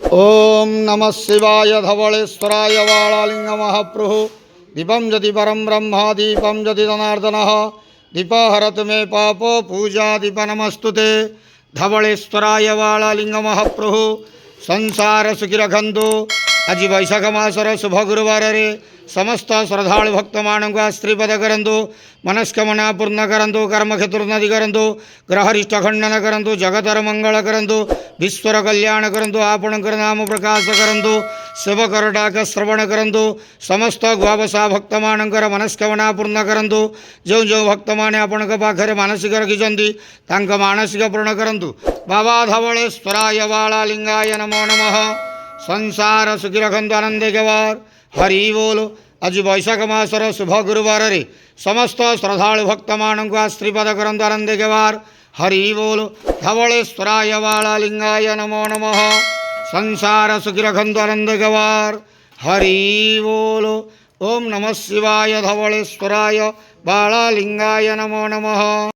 ओम नमः शिवाय धवलेश्वराय वाळालिंग महाप्रभु दीपं जति परं ब्रह्म दीपं जति जनार्दनः दीपहरतु मे पाप पूजा दीप नमस्तुते धवलेश्वराय वाळालिंग महाप्रभु संसार सुखी रखंतु। आज वैशाख मासर शुभ गुरुवार रे समस्त श्रद्धालु भक्त मानक आश्रीपद करंतु, मनस्कामना पूर्ण करंतु, कर्मक्षेत्रोन्नति करंतु, ग्रहरिष्ट खंडन करंतु, जगतर मंगल करंतु, विश्वर कल्याण करंतु, आपणकर नाम प्रकाश करंतु, सेवकर डाक श्रवण करंतु, समस्त गुआवसा भक्त मानकर मनस्कामना पूर्ण करंतु। जो जो भक्त माने आपणक पाखरे मानसिक रखिछंती तांक मानसिक पूर्ण करंतु। बाबा धवलेश्वराय वाळालिंगाय नमो नमः। संसार सुखी रखंतु, आनंदे गवार हरि बोल। आज वैशाख मासर शुभ गुरुवार रे समस्त श्रद्धालु भक्त मानक आश्रीपद करंतु, आनंदे गवार हरि बोल। धवलेश्वराय वाळालिंगाय नमो नमः। संसार सुखी रखंतु, आनंदे गवार हरि बोल। ओम नमः शिवाय धवलेश्वराय वाळालिंगाय नमो नमः।